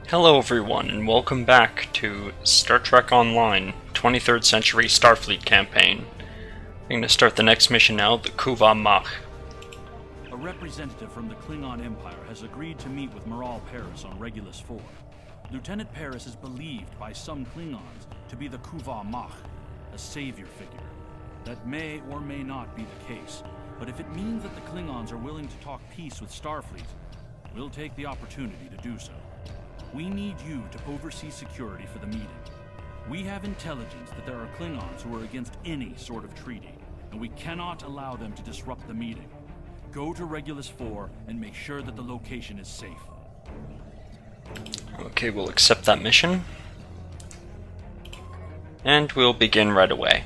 Hello everyone, and welcome back to Star Trek Online, 23rd Century Starfleet campaign. I'm going to start the next mission now, the Kuva Mach. A representative from the Klingon Empire has agreed to meet with Miral Paris on Regulus IV. Lieutenant Paris is believed by some Klingons to be the Kuva Mach, a savior figure. That may or may not be the case, but if it means that the Klingons are willing to talk peace with Starfleet, we'll take the opportunity to do so. We need you to oversee security for the meeting. We have intelligence that there are Klingons who are against any sort of treaty, and we cannot allow them to disrupt the meeting. Go to Regulus IV and make sure that the location is safe. Okay, we'll accept that mission. And we'll begin right away.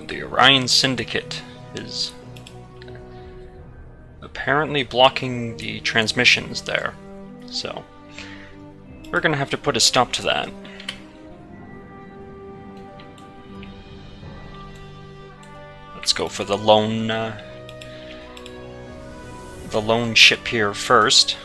The Orion Syndicate is apparently blocking the transmissions there, so we're gonna have to put a stop to that. Let's go for the lone ship here first.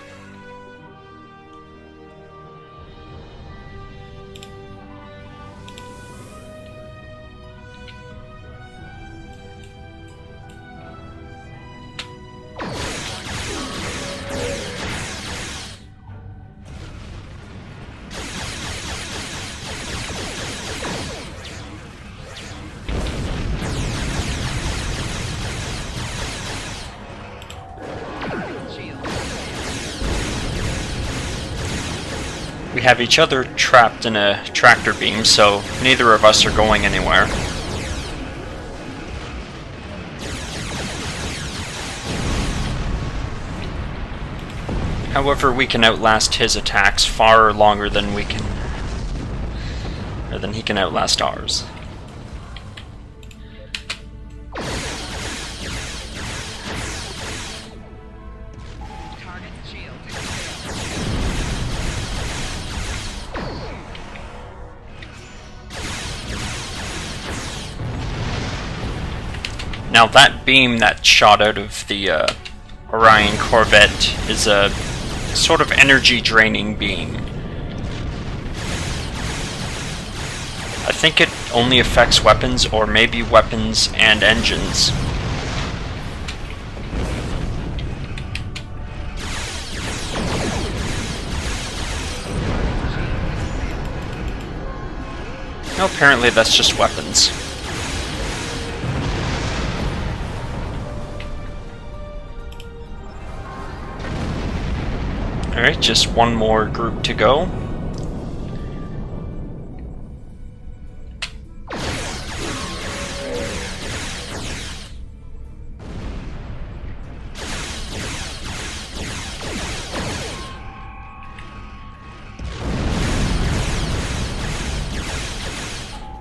We have each other trapped in a tractor beam, so neither of us are going anywhere. However, we can outlast his attacks far longer than we can, or than he can outlast ours. Now that beam that shot out of the Orion Corvette is a sort of energy-draining beam. I think it only affects weapons, or maybe weapons and engines. No, apparently that's just weapons. Alright, just one more group to go.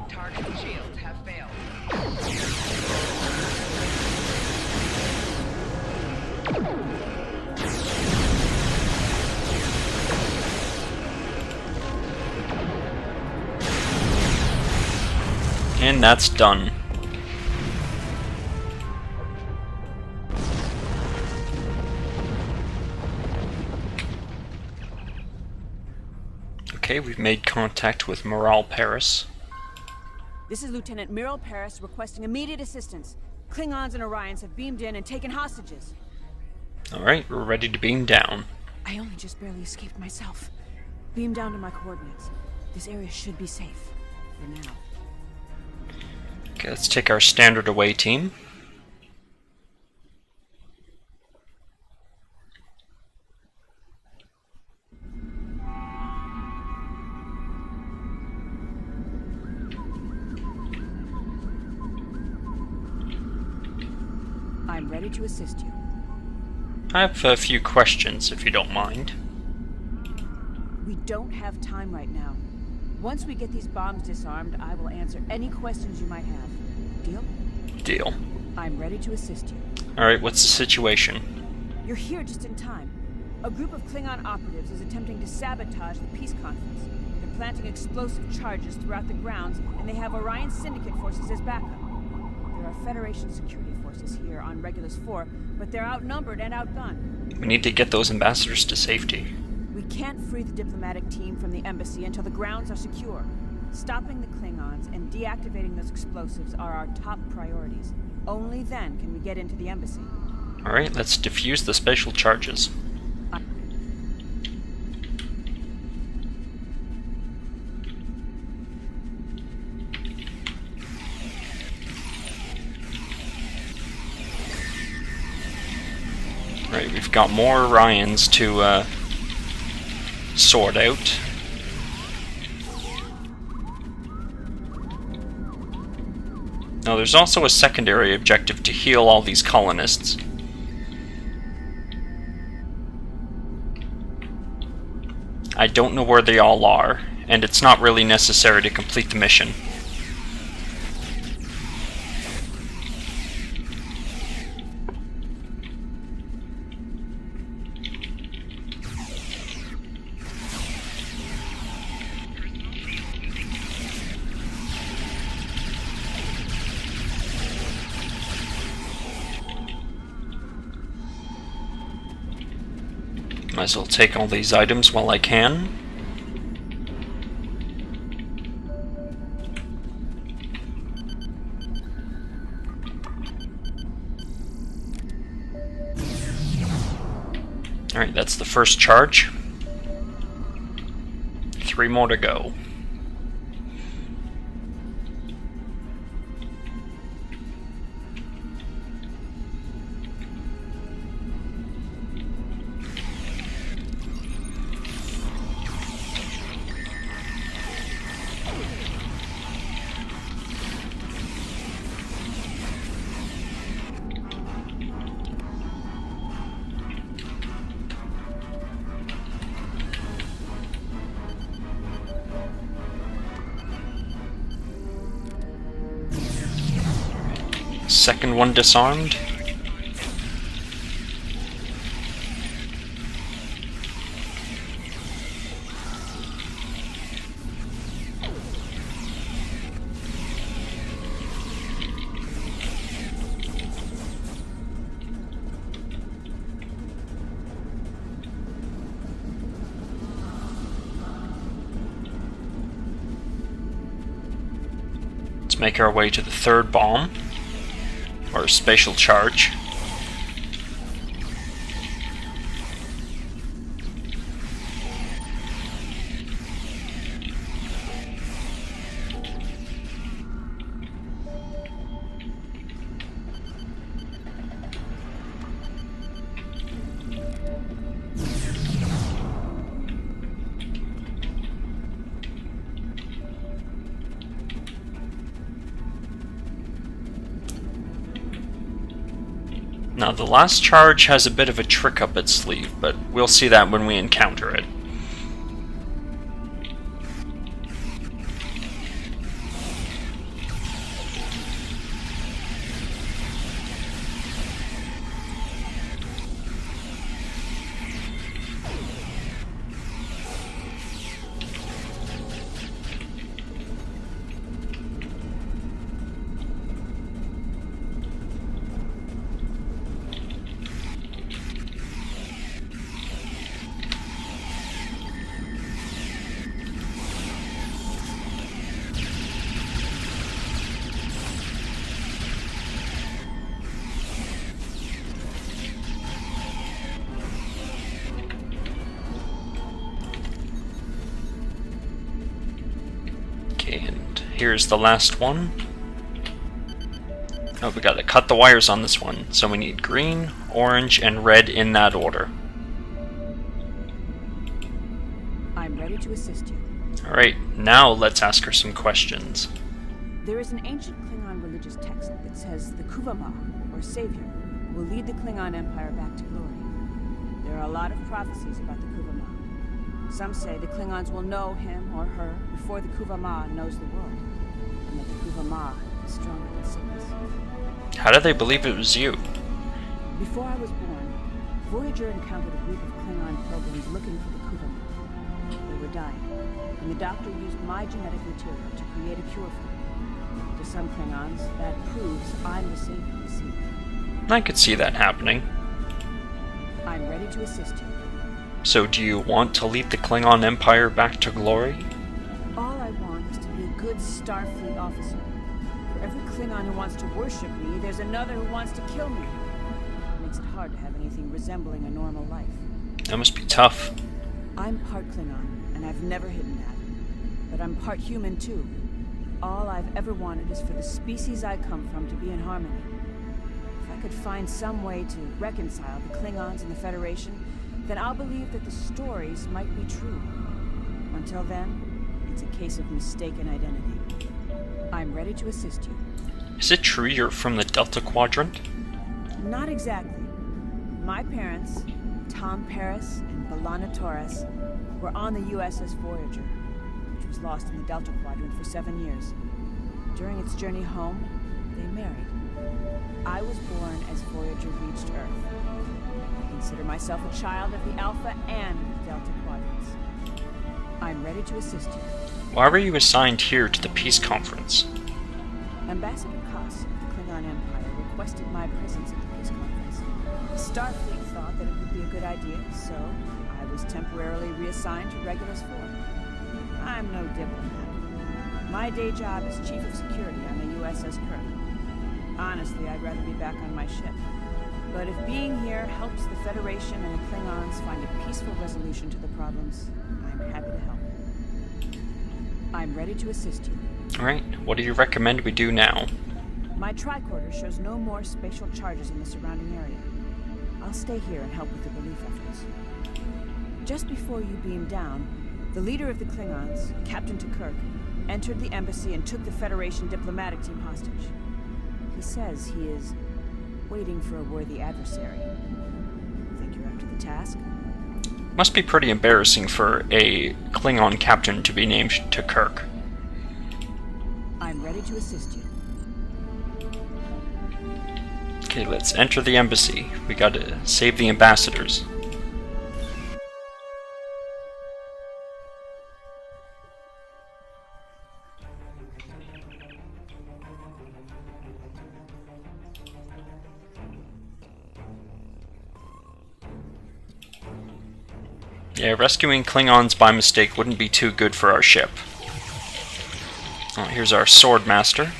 Target shields have failed. And that's done. Okay, we've made contact with Miral Paris. This is Lieutenant Miral Paris requesting immediate assistance. Klingons and Orions have beamed in and taken hostages. Alright, we're ready to beam down. I only just barely escaped myself. Beam down to my coordinates. This area should be safe. For now. Okay, let's take our standard away team. I'm ready to assist you. I have a few questions, if you don't mind. We don't have time right now. Once we get these bombs disarmed, I will answer any questions you might have. Deal? Deal. I'm ready to assist you. Alright, what's the situation? You're here just in time. A group of Klingon operatives is attempting to sabotage the peace conference. They're planting explosive charges throughout the grounds, and they have Orion Syndicate forces as backup. There are Federation security forces here on Regulus IV, but they're outnumbered and outgunned. We need to get those ambassadors to safety. We can't free the diplomatic team from the embassy until the grounds are secure. Stopping the Klingons and deactivating those explosives are our top priorities. Only then can we get into the embassy. Alright, let's defuse the special charges. Right, we've got more Orions to sort out. Now there's also a secondary objective to heal all these colonists. I don't know where they all are, and it's not really necessary to complete the mission. Might as well take all these items while I can. Alright, that's the first charge. 3 more to go. Second one disarmed. Let's make our way to the third bomb. Or spatial charge. Now, the last charge has a bit of a trick up its sleeve, but we'll see that when we encounter it. And here's the last one. Oh, we gotta cut the wires on this one. So we need green, orange, and red in that order. I'm ready to assist you. Alright, now let's ask her some questions. There is an ancient Klingon religious text that says the Kuvama, or Savior, will lead the Klingon Empire back to glory. There are a lot of prophecies about the Kuvama. Some say the Klingons will know him or her before the Kuvama knows the world, and that the Kuvama is stronger than sickness. How do they believe it was you? Before I was born, Voyager encountered a group of Klingon pilgrims looking for the Kuvama. They were dying, and the doctor used my genetic material to create a cure for them. To some Klingons, that proves I'm the savior you seek. I could see that happening. I'm ready to assist you. So do you want to lead the Klingon Empire back to glory? All I want is to be a good Starfleet officer. For every Klingon who wants to worship me, there's another who wants to kill me. It makes it hard to have anything resembling a normal life. That must be tough. I'm part Klingon, and I've never hidden that. But I'm part human, too. All I've ever wanted is for the species I come from to be in harmony. If I could find some way to reconcile the Klingons and the Federation, then I'll believe that the stories might be true. Until then, it's a case of mistaken identity. I'm ready to assist you. Is it true you're from the Delta Quadrant? Not exactly. My parents, Tom Paris and B'Elanna Torres, were on the USS Voyager, which was lost in the Delta Quadrant for 7 years. During its journey home, they married. I was born as Voyager reached Earth. I consider myself a child of the Alpha and Delta Quadrants. I'm ready to assist you. Why were you assigned here to the Peace Conference? Ambassador Koss of the Klingon Empire requested my presence at the Peace Conference. Starfleet thought that it would be a good idea, so I was temporarily reassigned to Regulus IV. I'm no diplomat. My day job is Chief of Security on the USS Kirk. Honestly, I'd rather be back on my ship. But if being here helps the Federation and the Klingons find a peaceful resolution to the problems, I'm happy to help. I'm ready to assist you. Alright, what do you recommend we do now? My tricorder shows no more spatial charges in the surrounding area. I'll stay here and help with the relief efforts. Just before you beam down, the leader of the Klingons, Captain Kirk, entered the embassy and took the Federation diplomatic team hostage. He says he is waiting for a worthy adversary. Think you're up to the task? Must be pretty embarrassing for a Klingon captain to be named to Kirk. I'm ready to assist you. Okay, let's enter the embassy. We gotta save the ambassadors. Yeah, rescuing Klingons by mistake wouldn't be too good for our ship. Oh, here's our sword master.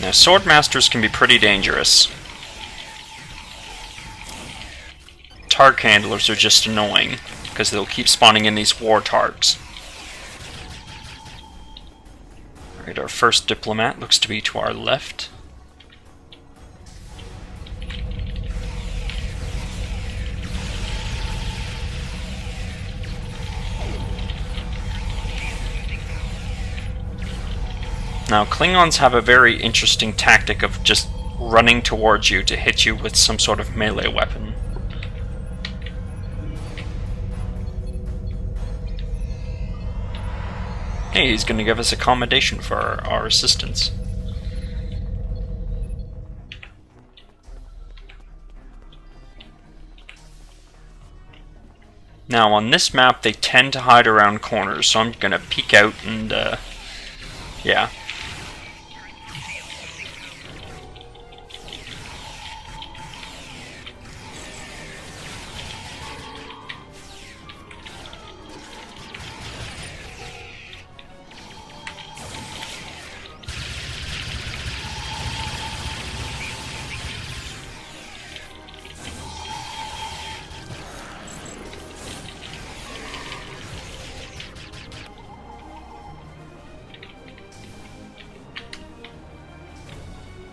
Now, sword masters can be pretty dangerous. Targ handlers are just annoying, because they'll keep spawning in these war targs. Alright, our first diplomat looks to be to our left. Now, Klingons have a very interesting tactic of just running towards you to hit you with some sort of melee weapon. Hey, he's gonna give us accommodation for our assistance. Now, on this map, they tend to hide around corners, so I'm gonna peek out and, yeah.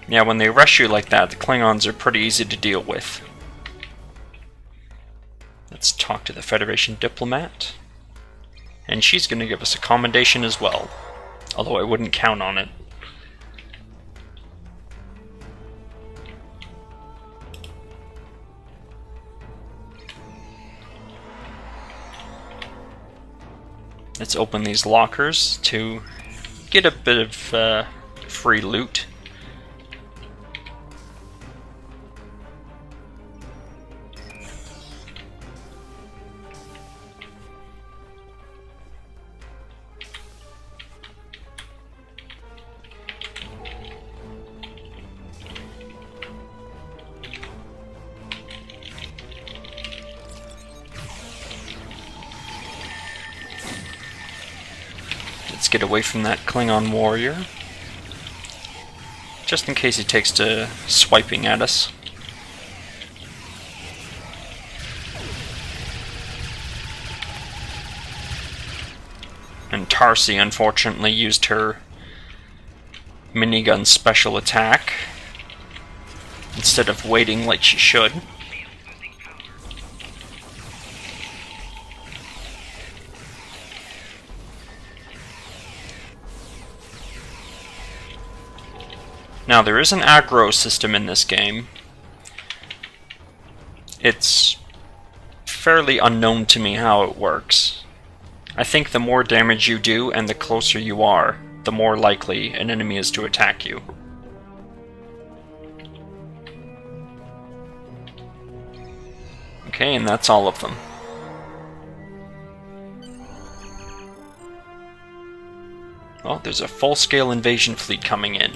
Yeah, when they rush you like that, the Klingons are pretty easy to deal with. Let's talk to the Federation diplomat. And she's going to give us accommodation as well. Although I wouldn't count on it. Let's open these lockers to get a bit of free loot. Let's get away from that Klingon warrior. Just in case he takes to swiping at us. And Tarsi unfortunately used her minigun special attack instead of waiting like she should. Now there is an aggro system in this game. It's fairly unknown to me how it works. I think the more damage you do and the closer you are, the more likely an enemy is to attack you. Okay, and that's all of them. Well, there's a full-scale invasion fleet coming in.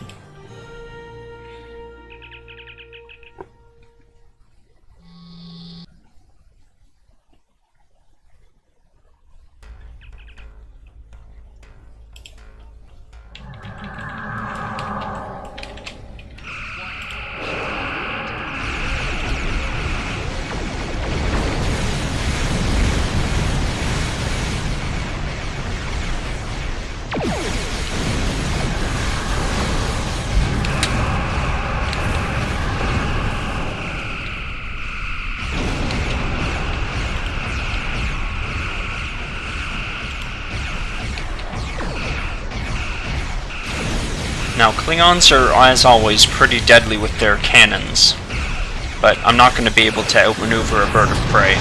Now, Klingons are, as always, pretty deadly with their cannons, but I'm not going to be able to outmaneuver a bird of prey.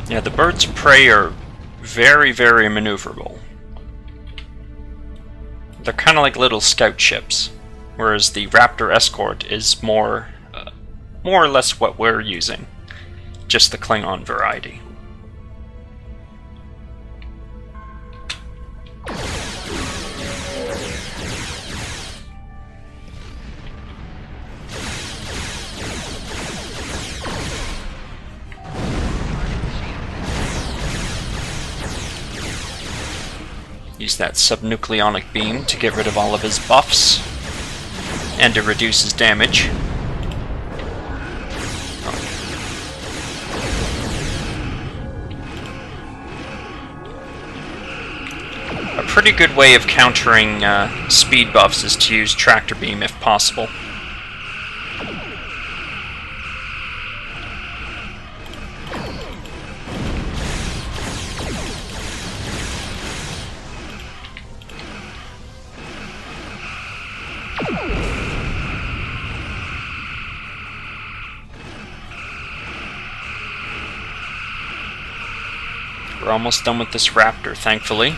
Yeah, the birds of prey are very, very maneuverable. They're kind of like little scout ships, whereas the Raptor escort is more or less what we're using, just the Klingon variety. Use that subnucleonic beam to get rid of all of his buffs and to reduce his damage. A pretty good way of countering speed buffs is to use tractor beam if possible. We're almost done with this Raptor, thankfully.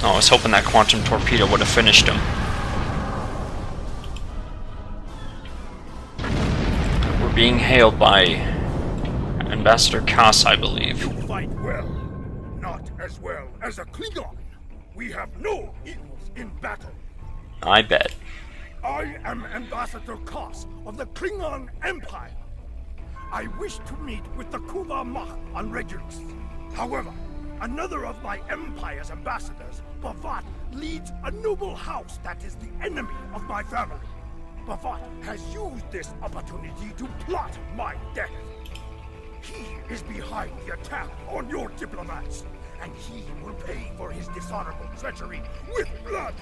Oh, I was hoping that quantum torpedo would have finished him. We're being hailed by Ambassador Kass, I believe. You fight well, not as well as a Klingon. We have no equals in battle. I bet. I am Ambassador Kass of the Klingon Empire. I wish to meet with the Kuva Mach on Regulus. However, another of my Empire's ambassadors, Bavat, leads a noble house that is the enemy of my family. Bavat has used this opportunity to plot my death. He is behind the attack on your diplomats, and he will pay for his dishonorable treachery with blood.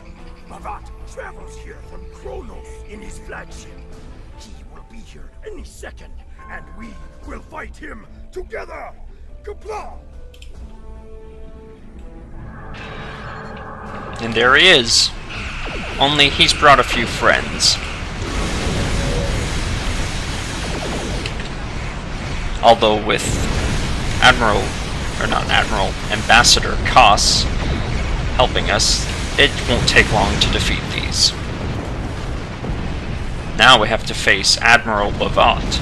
Bavat travels here from Kronos in his flagship. He will be here any second, and we will fight him together! Kapla! And there he is. Only he's brought a few friends. Although with Ambassador Kass helping us, it won't take long to defeat these. Now we have to face Admiral Bavat.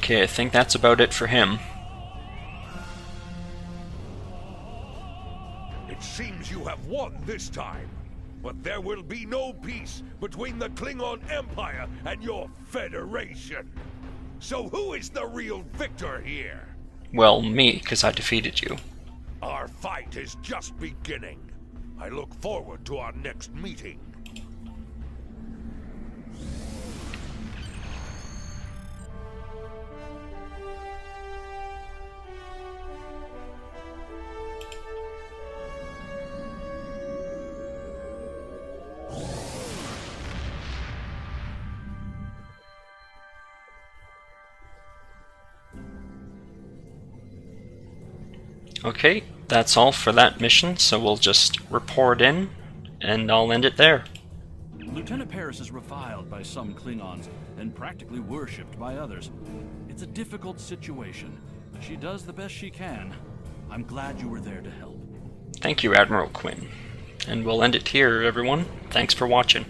Okay, I think that's about it for him. It seems you have won this time, but there will be no peace between the Klingon Empire and your Federation. So who is the real victor here? Well, me, because I defeated you. Our fight is just beginning. I look forward to our next meeting. Okay, that's all for that mission, so we'll just report in, and I'll end it there. Lieutenant Paris is reviled by some Klingons and practically worshipped by others. It's a difficult situation, but she does the best she can. I'm glad you were there to help. Thank you, Admiral Quinn. And we'll end it here, everyone. Thanks for watching.